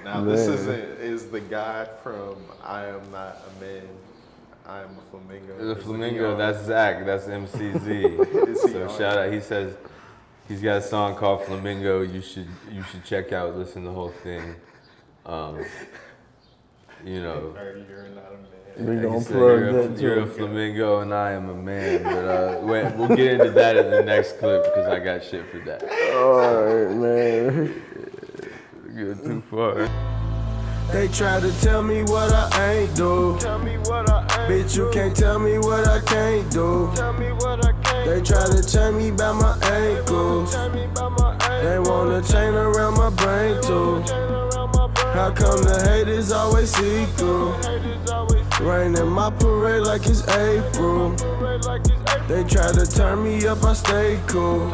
now this is the guy from I Am Not a Man, I Am a Flamingo. The Flamingo, that's Zach, that's MCZ. So shout out, he says he's got a song called Flamingo. You should check out, listen to the whole thing. You're not a man. We gonna said, plug that too. You're a flamingo and I am a man. But we'll get into that in the next clip because I got shit for that. All right, man. Good too far. They try to tell me what I ain't do. Bitch, you can't tell me what I can't do. They try to chain me by my ankles. They want a chain around my brain too. How come the haters always see through? Rain in my parade like it's April. They try to turn me up, I stay cool.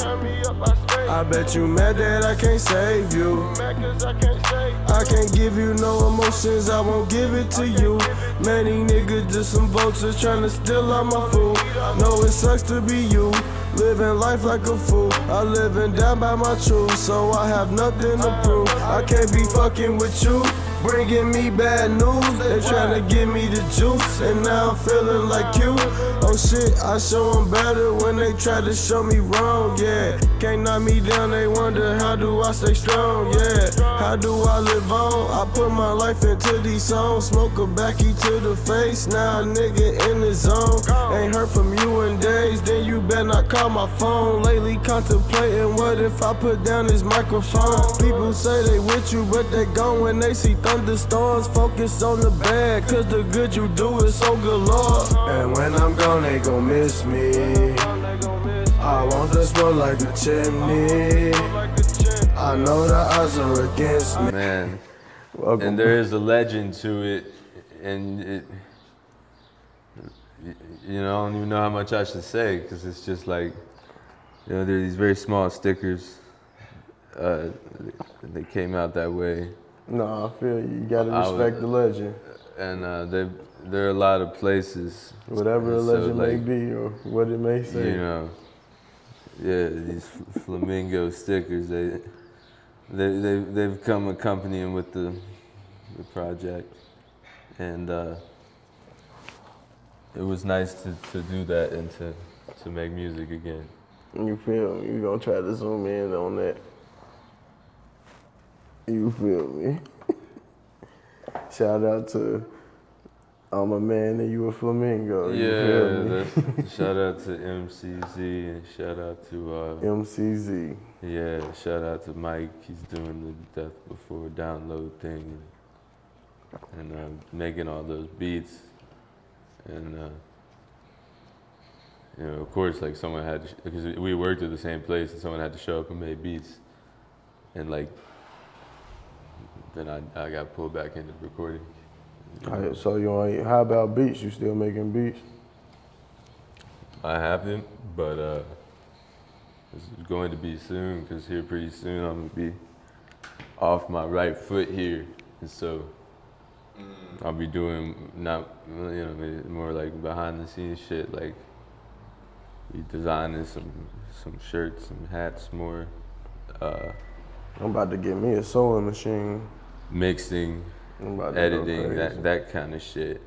I bet you mad that I can't save you. I can't give you no emotions, I won't give it to you. Many niggas just some vultures tryna steal all my food. Know it sucks to be you, living life like a fool. I living down by my truth, so I have nothing to prove. I can't be fucking with you, bringing me bad news. They tryna give me the juice, and now I'm feeling like you. Oh shit, I show them better when they try to show me wrong, yeah. Can't knock me down, they wonder how do I stay strong, yeah. How do I live on? I put my life into these songs. Smoke a backy to the face, now a nigga in the zone. Ain't heard from you in days, then you better not call my phone. Lately contemplating what if I put down this microphone. People say they with you, but they gone when they see thunderstorms. Focus on the bad, cause the good you do is so galore. And when I'm gone, they gon' miss me. I want the smoke like a chimney. I know the odds are against me. Man, and there is a legend to it, and it, you know, I don't even know how much I should say, because it's just like, you know, there are these very small stickers. They came out that way. No, I feel you gotta respect the legend. And there are a lot of places. Whatever the legend may be or what it may say. You know, yeah, these flamingo stickers, they've come accompanying with the project. And it was nice to do that and to make music again. You feel me? You gonna try to zoom in on that. You feel me? Shout out to I'm a man and you a flamingo. You feel me? Shout out to MCZ and shout out to MCZ. Yeah, shout out to Mike. He's doing the Death Before Download thing and making all those beats. And you know, of course, like someone had to, because we worked at the same place, and someone had to show up and make beats, and like then I got pulled back into recording. Right, so how about beats? You still making beats? I haven't, but it's going to be soon, because here pretty soon I'm gonna be off my right foot here, and so I'll be doing more like behind the scenes shit, like be designing some shirts, some hats, more. I'm about to get me a sewing machine. Mixing, editing, that kind of shit.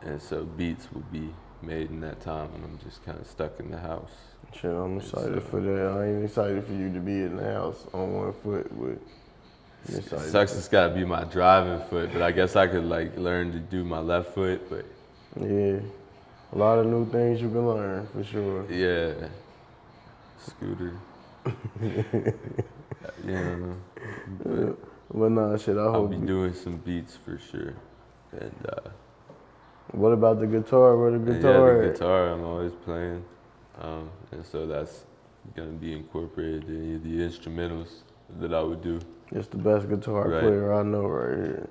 And so beats will be made in that time, and I'm just kind of stuck in the house. Shit, I'm excited for that. I ain't excited for you to be in the house on one foot, but it sucks it's gotta be my driving foot, but I guess I could like learn to do my left foot, but. Yeah, a lot of new things you can learn, for sure. Yeah, scooter. Yeah. But nah, shit, I'll be doing some beats for sure. And what about the guitar? Where the guitar the guitar I'm always playing. And so that's gonna be incorporated in any of the instrumentals that I would do. It's the best guitar player I know right here.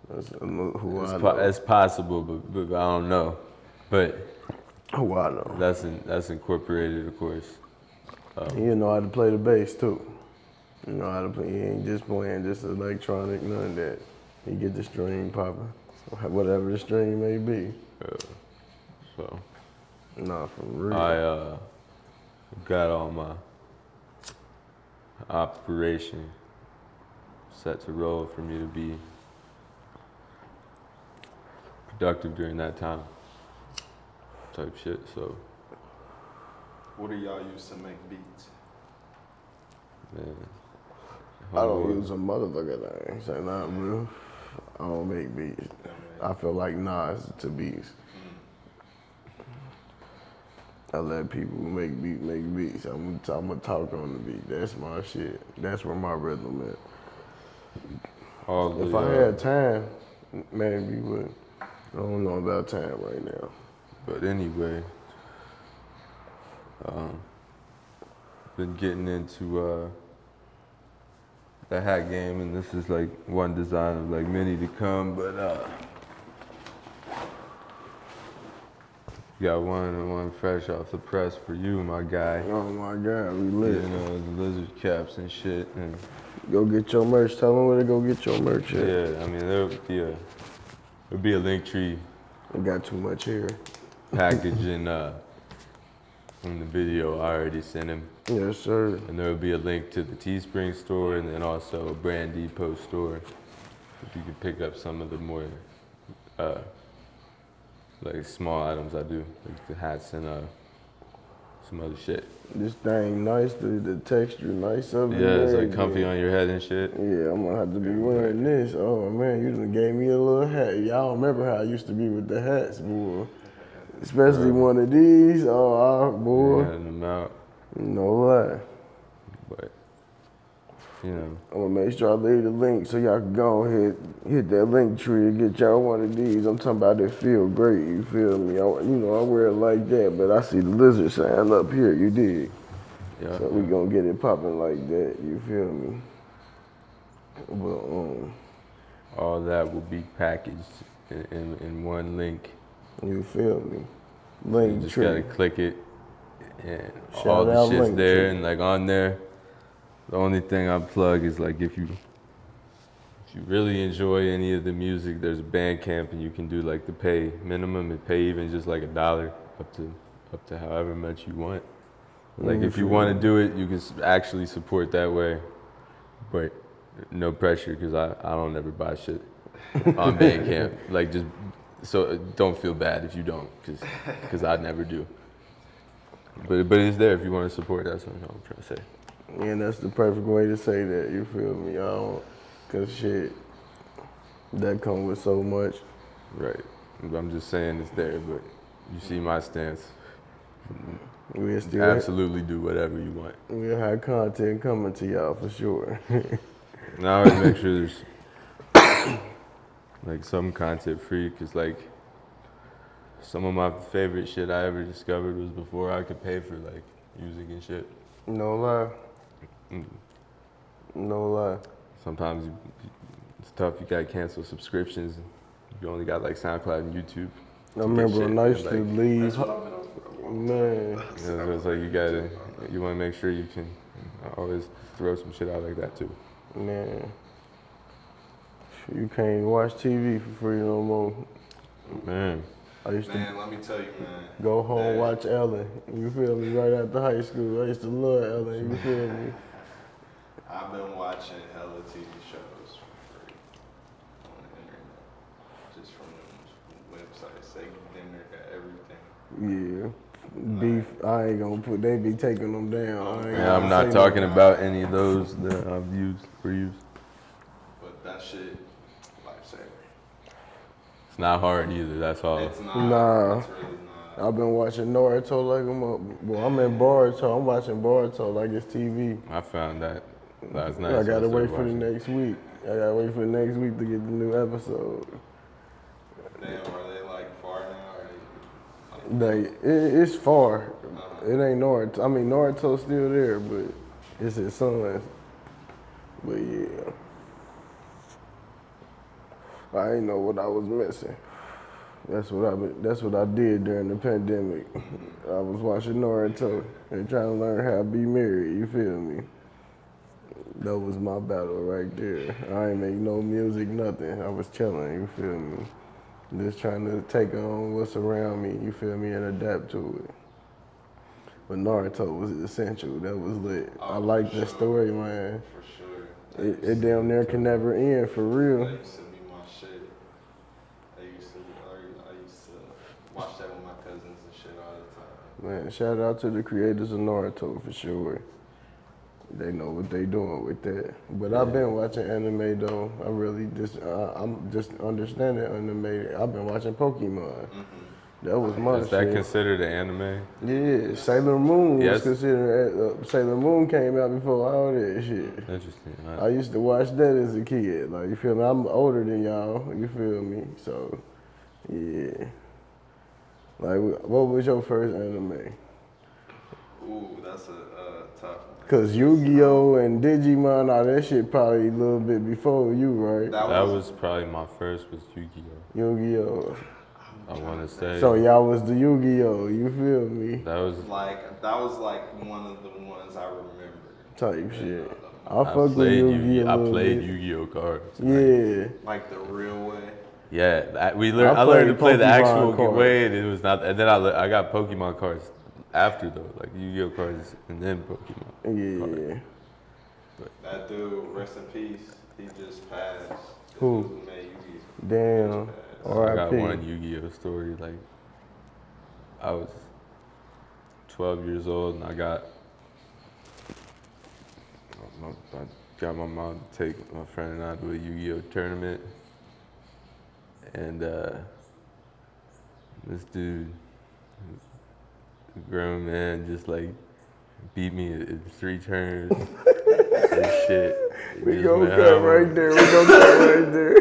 That's who I know. It's possible, but I don't know. But who I know. That's incorporated, of course. You know how to play the bass too. You know how to play. He ain't just playing just electronic, none of that. He get the string popping, whatever the string may be. So. Nah, for real. I got all my operation set to roll for me to be productive during that time, type shit. So. What do y'all use to make beats? Man, I don't use a motherfucker thing. Say nah, bro. I don't make beats. I feel like Nas to beats. I let people make beats. I'm gonna talk on the beat. That's my shit. That's where my rhythm at. If I had time, maybe, but I don't know about time right now. But anyway, been getting into the hat game, and this is like one design of like many to come, but Got one fresh off the press for you, my guy. Oh my God, we lit. You know, the Lyzrd caps and shit. And Go get your merch. Tell them where to go get your merch at. yeah, I mean, there'll be a link tree We got too much here. package in the video I already sent him. Yes, sir. And there will be a link to the Teespring store and then also a Brand Depot store. If you could pick up some of the more like small items I do, like the hats and some other shit. This thing nice, the texture nice of it. Yeah, it's like comfy on your head and shit. Yeah, I'm gonna have to be wearing this. Oh man, you done gave me a little hat. Y'all remember how I used to be with the hats, boy. Especially one of these. Oh, boy. Handing them out. No lie. But, you know. I'm gonna make sure I leave the link so y'all can go ahead, hit that link tree and get y'all one of these. I'm talking about they feel great, you feel me? I wear it like that, but I see the Lyzrd sign up here, you dig? Yeah. So we gonna get it popping like that, you feel me? But, all that will be packaged in one link. you feel me? You Link just tree. gotta click it, and Shout all the out shit's link there, tree. and like on there, the only thing I plug is like if you really enjoy any of the music, there's a Bandcamp, and you can do like the pay minimum and pay even just like $1 up to however much you want. Like if you want to do it, you can actually support that way, but no pressure because I don't ever buy shit on Bandcamp. Like just so don't feel bad if you don't, because I never do. But it's there if you want to support. That's what I'm trying to say. And that's the perfect way to say that, you feel me? Cause shit, that come with so much. Right. I'm just saying it's there, but you see my stance. We'll still Absolutely do whatever you want. we'll have content coming to y'all for sure. And I always make sure there's like some content free, because like some of my favorite shit I ever discovered was before I could pay for like music and shit. No lie. No lie. Sometimes it's tough, you gotta cancel subscriptions. You only got like SoundCloud and YouTube. I remember when I used to like, leave. Man, it's like you wanna make sure you can always throw some shit out like that too. man. You can't watch TV for free no more. Man. I used to Man, let me tell you, man. go home, watch Ellen. You feel me? Right after high school. I used to love Ellen, you feel me? I've been watching hella TV shows for free on the internet. Just from the websites. They got everything. Yeah. Beef, I ain't gonna put, they be taking them down. Yeah, I'm not talking about any of those that I've used. But that shit, lifesaver. It's not hard either, that's all. It's not. Nah. It's really not. I've been watching Naruto like I'm in Boruto. I'm watching Boruto like it's TV. I found that last night. I so gotta wait started for the watching. next week. I gotta wait for the next week to get the new episode. Damn, are they like far now? Or It's far. It ain't Naruto. I mean, Naruto's still there, but it's his son. But yeah. I ain't know what I was missing. That's what I did during the pandemic. I was watching Naruto and trying to learn how to be married, you feel me? That was my battle right there. I ain't make no music, nothing. I was chilling, you feel me? Just trying to take on what's around me, you feel me, and adapt to it. But Naruto was essential. That was lit. I like the storyline. for sure. It damn near can never end, for real. That used to be my shit. I used to watch that with my cousins and shit all the time. Man, shout out to the creators of Naruto for sure. They know what they doing with that. But I've been watching anime though. I'm just understanding anime. I've been watching Pokemon. That was my Is that shit. considered an anime? Yeah, Sailor Moon Yes. was considered. Sailor Moon came out before all that shit. Interesting. I used to watch that as a kid. Like, you feel me? I'm older than y'all. You feel me? So, yeah. Like, what was your first anime? Ooh, that's a tough one. Cause Yu-Gi-Oh and Digimon, all that shit probably a little bit before you, right? That was probably my first was Yu-Gi-Oh. Yu-Gi-Oh. I want to say. So y'all was the Yu-Gi-Oh, you feel me? That was That was like one of the ones I remember. Type shit. I I fuck with played Yu-Gi-Oh. I a little played bit. Yu-Gi-Oh cards. Yeah. Like the real way. Yeah, I I learned to played play the Pokemon actual cards. way, and it was not. And then I got Pokemon cards after though, like Yu-Gi-Oh cards, and then Pokemon. Yeah. That dude, rest in peace, he just passed. The Who? dude made Yu-Gi-Oh. Damn. I got R.I.P. one Yu-Gi-Oh story. Like I was 12 years old, and I got my mom to take my friend and I to a Yu-Gi-Oh tournament, and this dude, grown man, just like beat me in 3 turns and shit. We Just gon' went cut home. right there. We gon' cut right there.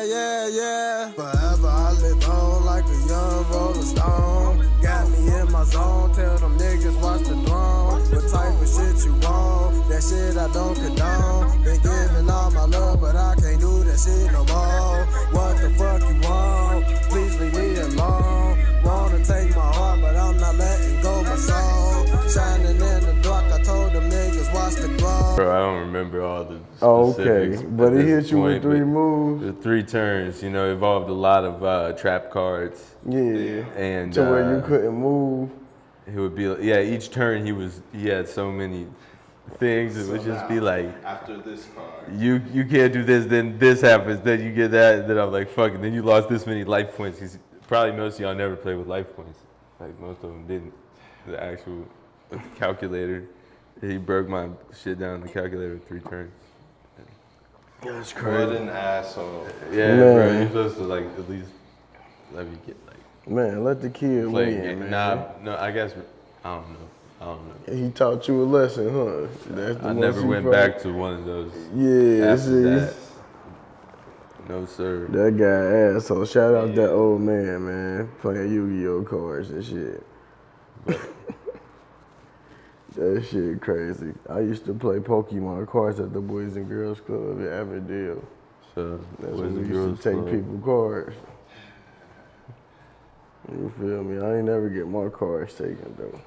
Yeah. Forever I live on like a young Rolling Stone. Got me in my zone, tell them niggas watch the throne. What type of shit you want? That shit I don't condone. Been giving all my love, but I can't do that shit no more. What the fuck you want? Please leave me alone. Wanna take my heart, but I'm not letting go my soul. Shining in the dark, I told them niggas watch the glow. Bro, I don't remember all the Oh, specifics. okay. But at he this hit you with point, 3 but moves. The 3 turns, you know, involved a lot of trap cards. Yeah. And To where you couldn't move. It would be, each turn he had so many things. It would just be like, After this card. you can't do this, then this happens, then you get that, and then I'm like, fuck it, then you lost this many life points. He's probably most of y'all never play with life points. Like most of them didn't. The actual calculator. He broke my shit down the calculator with 3 turns. That's What an asshole. Yeah, Man. bro, you're supposed to like at least let me get like Man, let the kid play a win, game. man. Nah, no, I guess I don't know. He taught you a lesson, huh? That's the I most never he went probably- back to one of those. Yeah, After see? that, no sir. That guy asshole. Shout out that old man, playing Yu-Gi-Oh cards and shit. That shit crazy. I used to play Pokemon cards at the Boys and Girls Club at Avondale. So That's Boys when we and used Girls to take Club. people cards. You feel me? I ain't never get my cards taken though.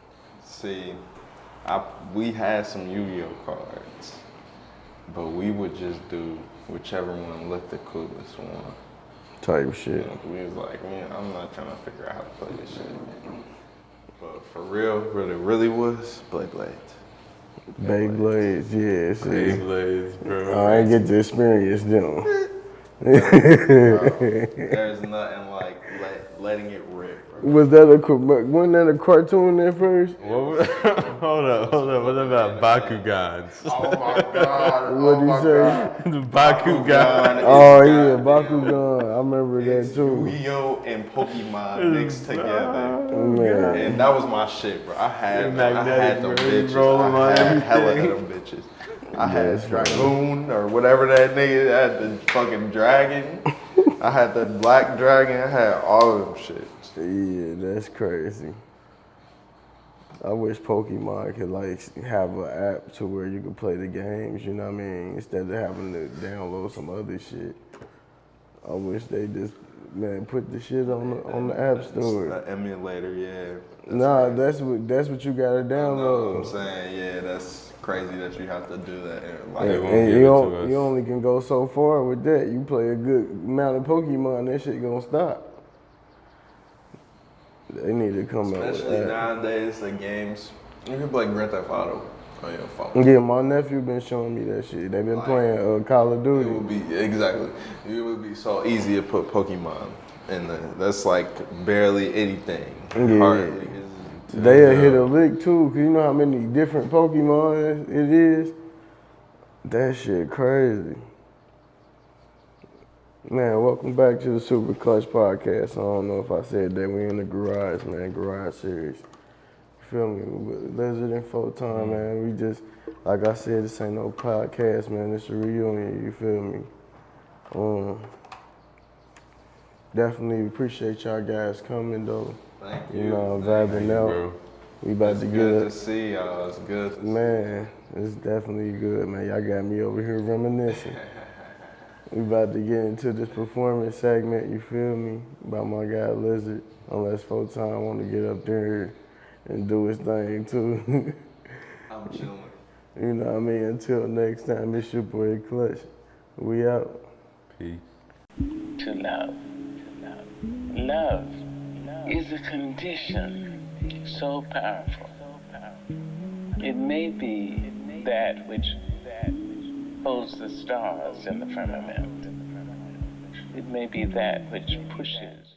See, we had some Yu-Gi-Oh cards, but we would just do whichever one looked the coolest one. Type shit. We was like, man, I'm not trying to figure out how to play this shit. But for real, what it really was, Blades. Beyblades, yeah, see. Beyblades, bro. I ain't get to experience them. There's nothing like letting it rip, bro. Was that wasn't that a cartoon at first? Hold up. What about Bakugans? Oh my God. What'd he say? The Bakugan. Oh yeah, Bakugan. I remember that too. Yu-Gi-Oh and Pokemon mixed together. Man. And that was my shit, bro. I had magnetic, them bro. bitches. Roll 'em on I had hella of everything. them bitches. I had Dragoon or whatever that nigga. I had the fucking dragon. I had the black dragon. I had all of them shits. Yeah, that's crazy. I wish Pokemon could like have an app to where you could play the games, you know what I mean? Instead of having to download some other shit. I wish they just, man, put the shit on the app store. An emulator, yeah. That's what you gotta I know what I'm download. saying, yeah, that's crazy that you have to do that. They And won't give it you, to us. you only can go so far with that. You play a good amount of Pokemon, that shit gonna stop. They need to come out with Especially that. nowadays, the games, you can play Grand Theft Auto on your phone. Yeah, my nephew been showing me that shit. They been playing Call of It Duty. would be, exactly, it would be so easy to put Pokemon in there. That's like barely anything. Yeah. Hardly. They'll hit a lick too, cause you know how many different Pokemon it is. That shit crazy. Man, welcome back to the Super Clutch Podcast. I don't know if I said that. We in the garage, man, garage series. You feel me? With Lyzrd and PHOT0N, man. We just, like I said, this ain't no podcast, man. It's a reunion, you feel me? Definitely appreciate y'all guys coming though. Thank You you. know, vibing out. bro. We about It's to get good it. to see y'all. It's good to Man, it's definitely good, man. Y'all got me over here reminiscing. We about to get into this performance segment, you feel me? By my guy Lyzrd. Unless PHOT0N want to get up there and do his thing too. I'm chilling. You know what I mean? Until next time, it's your boy Clutch. We out. Peace. To love. Love is a condition so powerful. It may be that which holds the stars in the firmament. It may be that which pushes